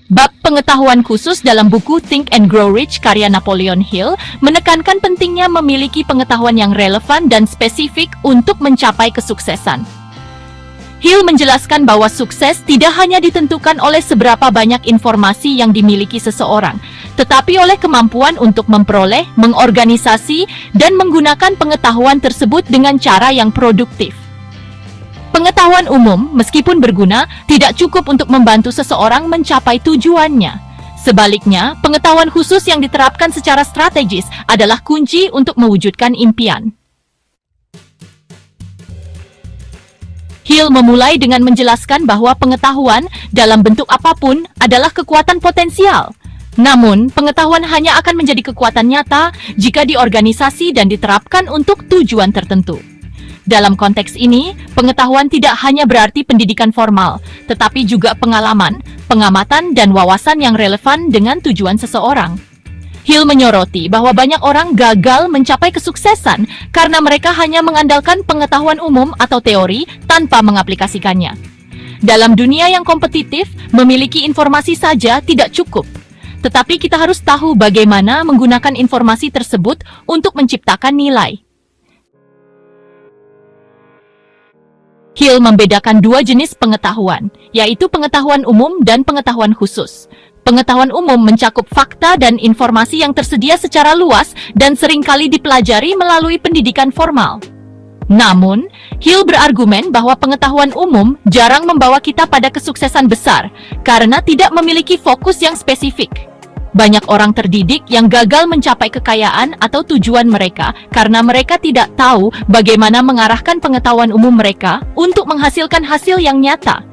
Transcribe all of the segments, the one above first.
Bab pengetahuan khusus dalam buku Think and Grow Rich karya Napoleon Hill menekankan pentingnya memiliki pengetahuan yang relevan dan spesifik untuk mencapai kesuksesan. Hill menjelaskan bahwa sukses tidak hanya ditentukan oleh seberapa banyak informasi yang dimiliki seseorang, tetapi oleh kemampuan untuk memperoleh, mengorganisasi, dan menggunakan pengetahuan tersebut dengan cara yang produktif. Pengetahuan umum, meskipun berguna, tidak cukup untuk membantu seseorang mencapai tujuannya. Sebaliknya, pengetahuan khusus yang diterapkan secara strategis adalah kunci untuk mewujudkan impian. Hill memulai dengan menjelaskan bahwa pengetahuan dalam bentuk apapun adalah kekuatan potensial. Namun, pengetahuan hanya akan menjadi kekuatan nyata jika diorganisasi dan diterapkan untuk tujuan tertentu. Dalam konteks ini, pengetahuan tidak hanya berarti pendidikan formal, tetapi juga pengalaman, pengamatan, dan wawasan yang relevan dengan tujuan seseorang. Hill menyoroti bahwa banyak orang gagal mencapai kesuksesan karena mereka hanya mengandalkan pengetahuan umum atau teori tanpa mengaplikasikannya. Dalam dunia yang kompetitif, memiliki informasi saja tidak cukup, tetapi kita harus tahu bagaimana menggunakan informasi tersebut untuk menciptakan nilai. Hill membedakan dua jenis pengetahuan, yaitu pengetahuan umum dan pengetahuan khusus. Pengetahuan umum mencakup fakta dan informasi yang tersedia secara luas dan seringkali dipelajari melalui pendidikan formal. Namun, Hill berargumen bahwa pengetahuan umum jarang membawa kita pada kesuksesan besar karena tidak memiliki fokus yang spesifik. Banyak orang terdidik yang gagal mencapai kekayaan atau tujuan mereka karena mereka tidak tahu bagaimana mengarahkan pengetahuan umum mereka untuk menghasilkan hasil yang nyata.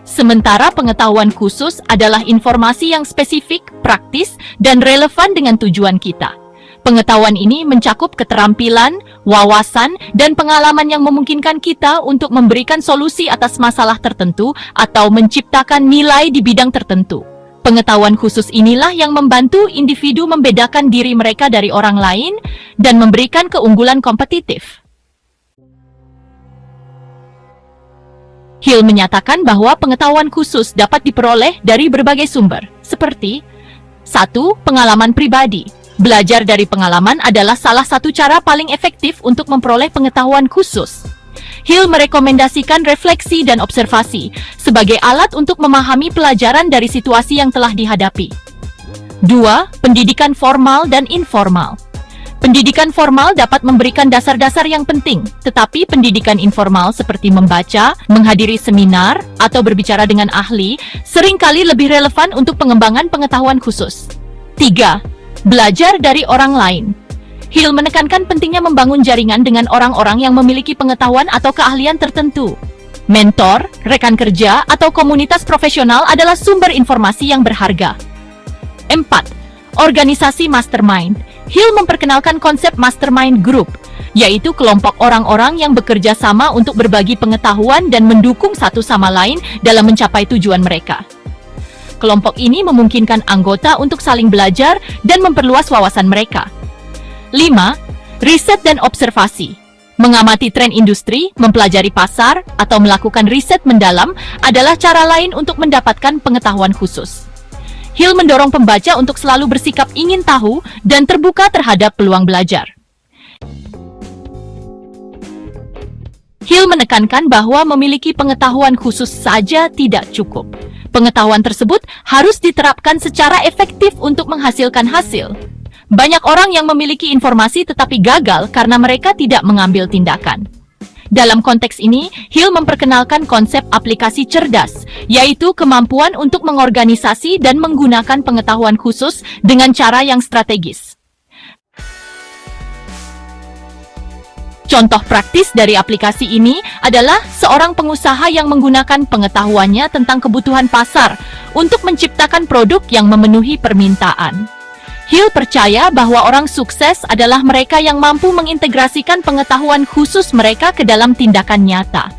Sementara pengetahuan khusus adalah informasi yang spesifik, praktis, dan relevan dengan tujuan kita. Pengetahuan ini mencakup keterampilan, wawasan, dan pengalaman yang memungkinkan kita untuk memberikan solusi atas masalah tertentu atau menciptakan nilai di bidang tertentu. Pengetahuan khusus inilah yang membantu individu membedakan diri mereka dari orang lain dan memberikan keunggulan kompetitif. Hill menyatakan bahwa pengetahuan khusus dapat diperoleh dari berbagai sumber, seperti 1. Pengalaman pribadi. Belajar dari pengalaman adalah salah satu cara paling efektif untuk memperoleh pengetahuan khusus. Hill merekomendasikan refleksi dan observasi sebagai alat untuk memahami pelajaran dari situasi yang telah dihadapi. 2. Pendidikan formal dan informal. Pendidikan formal dapat memberikan dasar-dasar yang penting, tetapi pendidikan informal seperti membaca, menghadiri seminar, atau berbicara dengan ahli seringkali lebih relevan untuk pengembangan pengetahuan khusus. 3. Belajar dari orang lain. Hill menekankan pentingnya membangun jaringan dengan orang-orang yang memiliki pengetahuan atau keahlian tertentu. Mentor, rekan kerja, atau komunitas profesional adalah sumber informasi yang berharga. 4. Organisasi mastermind. Hill memperkenalkan konsep mastermind group, yaitu kelompok orang-orang yang bekerja sama untuk berbagi pengetahuan dan mendukung satu sama lain dalam mencapai tujuan mereka. Kelompok ini memungkinkan anggota untuk saling belajar dan memperluas wawasan mereka. 5. Riset dan observasi. Mengamati tren industri, mempelajari pasar, atau melakukan riset mendalam adalah cara lain untuk mendapatkan pengetahuan khusus. Hill mendorong pembaca untuk selalu bersikap ingin tahu dan terbuka terhadap peluang belajar. Hill menekankan bahwa memiliki pengetahuan khusus saja tidak cukup. Pengetahuan tersebut harus diterapkan secara efektif untuk menghasilkan hasil. Banyak orang yang memiliki informasi tetapi gagal karena mereka tidak mengambil tindakan. Dalam konteks ini, Hill memperkenalkan konsep aplikasi cerdas, yaitu kemampuan untuk mengorganisasi dan menggunakan pengetahuan khusus dengan cara yang strategis. Contoh praktis dari aplikasi ini adalah seorang pengusaha yang menggunakan pengetahuannya tentang kebutuhan pasar untuk menciptakan produk yang memenuhi permintaan. Hill percaya bahwa orang sukses adalah mereka yang mampu mengintegrasikan pengetahuan khusus mereka ke dalam tindakan nyata.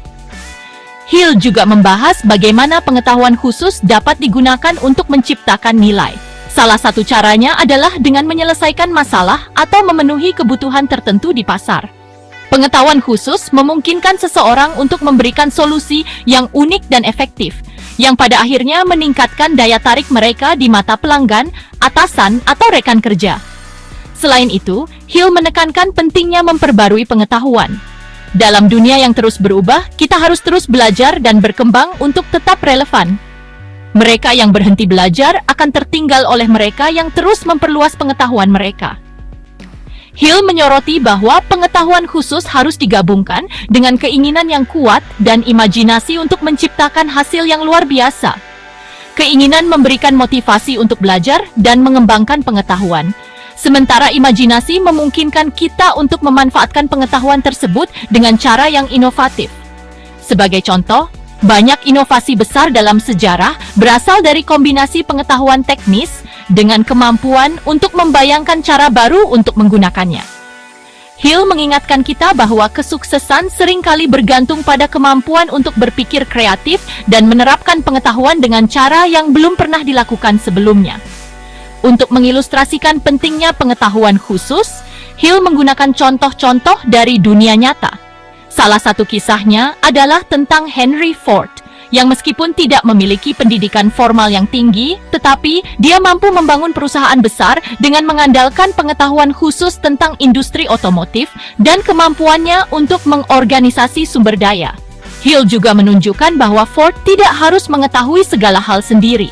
Hill juga membahas bagaimana pengetahuan khusus dapat digunakan untuk menciptakan nilai. Salah satu caranya adalah dengan menyelesaikan masalah atau memenuhi kebutuhan tertentu di pasar. Pengetahuan khusus memungkinkan seseorang untuk memberikan solusi yang unik dan efektif, yang pada akhirnya meningkatkan daya tarik mereka di mata pelanggan, atasan, atau rekan kerja. Selain itu, Hill menekankan pentingnya memperbarui pengetahuan. Dalam dunia yang terus berubah, kita harus terus belajar dan berkembang untuk tetap relevan. Mereka yang berhenti belajar akan tertinggal oleh mereka yang terus memperluas pengetahuan mereka. Hill menyoroti bahwa pengetahuan khusus harus digabungkan dengan keinginan yang kuat dan imajinasi untuk menciptakan hasil yang luar biasa. Keinginan memberikan motivasi untuk belajar dan mengembangkan pengetahuan. Sementara imajinasi memungkinkan kita untuk memanfaatkan pengetahuan tersebut dengan cara yang inovatif. Sebagai contoh, banyak inovasi besar dalam sejarah berasal dari kombinasi pengetahuan teknis dengan kemampuan untuk membayangkan cara baru untuk menggunakannya. Hill mengingatkan kita bahwa kesuksesan seringkali bergantung pada kemampuan untuk berpikir kreatif dan menerapkan pengetahuan dengan cara yang belum pernah dilakukan sebelumnya. Untuk mengilustrasikan pentingnya pengetahuan khusus, Hill menggunakan contoh-contoh dari dunia nyata. Salah satu kisahnya adalah tentang Henry Ford, yang meskipun tidak memiliki pendidikan formal yang tinggi, tetapi dia mampu membangun perusahaan besar dengan mengandalkan pengetahuan khusus tentang industri otomotif dan kemampuannya untuk mengorganisasi sumber daya. Hill juga menunjukkan bahwa Ford tidak harus mengetahui segala hal sendiri.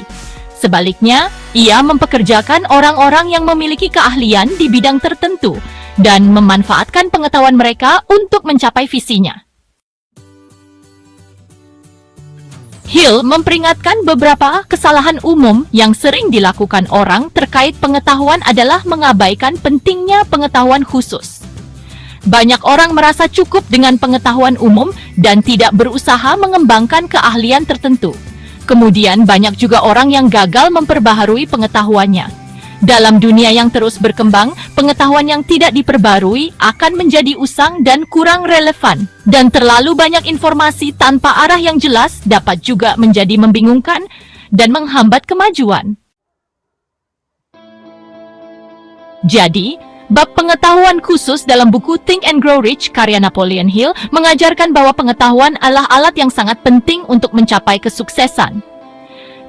Sebaliknya, ia mempekerjakan orang-orang yang memiliki keahlian di bidang tertentu dan memanfaatkan pengetahuan mereka untuk mencapai visinya. Hill memperingatkan beberapa kesalahan umum yang sering dilakukan orang terkait pengetahuan adalah mengabaikan pentingnya pengetahuan khusus. Banyak orang merasa cukup dengan pengetahuan umum dan tidak berusaha mengembangkan keahlian tertentu. Kemudian banyak juga orang yang gagal memperbaharui pengetahuannya. Dalam dunia yang terus berkembang, pengetahuan yang tidak diperbarui akan menjadi usang dan kurang relevan. Dan terlalu banyak informasi tanpa arah yang jelas dapat juga menjadi membingungkan dan menghambat kemajuan. Jadi, bab pengetahuan khusus dalam buku Think and Grow Rich karya Napoleon Hill mengajarkan bahwa pengetahuan adalah alat yang sangat penting untuk mencapai kesuksesan.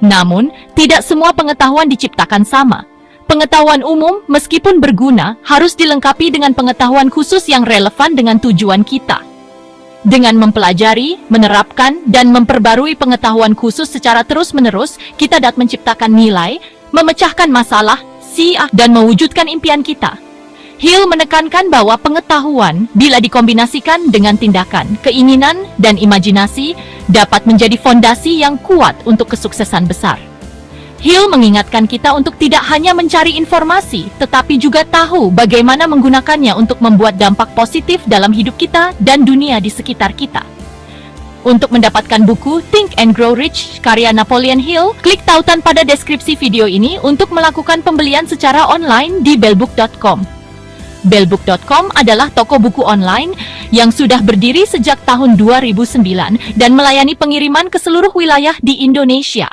Namun, tidak semua pengetahuan diciptakan sama. Pengetahuan umum, meskipun berguna, harus dilengkapi dengan pengetahuan khusus yang relevan dengan tujuan kita. Dengan mempelajari, menerapkan, dan memperbarui pengetahuan khusus secara terus-menerus, kita dapat menciptakan nilai, memecahkan masalah, dan mewujudkan impian kita. Hill menekankan bahwa pengetahuan, bila dikombinasikan dengan tindakan, keinginan, dan imajinasi, dapat menjadi fondasi yang kuat untuk kesuksesan besar. Hill mengingatkan kita untuk tidak hanya mencari informasi, tetapi juga tahu bagaimana menggunakannya untuk membuat dampak positif dalam hidup kita dan dunia di sekitar kita. Untuk mendapatkan buku Think and Grow Rich karya Napoleon Hill, klik tautan pada deskripsi video ini untuk melakukan pembelian secara online di bellbook.com. Bellbook.com adalah toko buku online yang sudah berdiri sejak tahun 2009 dan melayani pengiriman ke seluruh wilayah di Indonesia.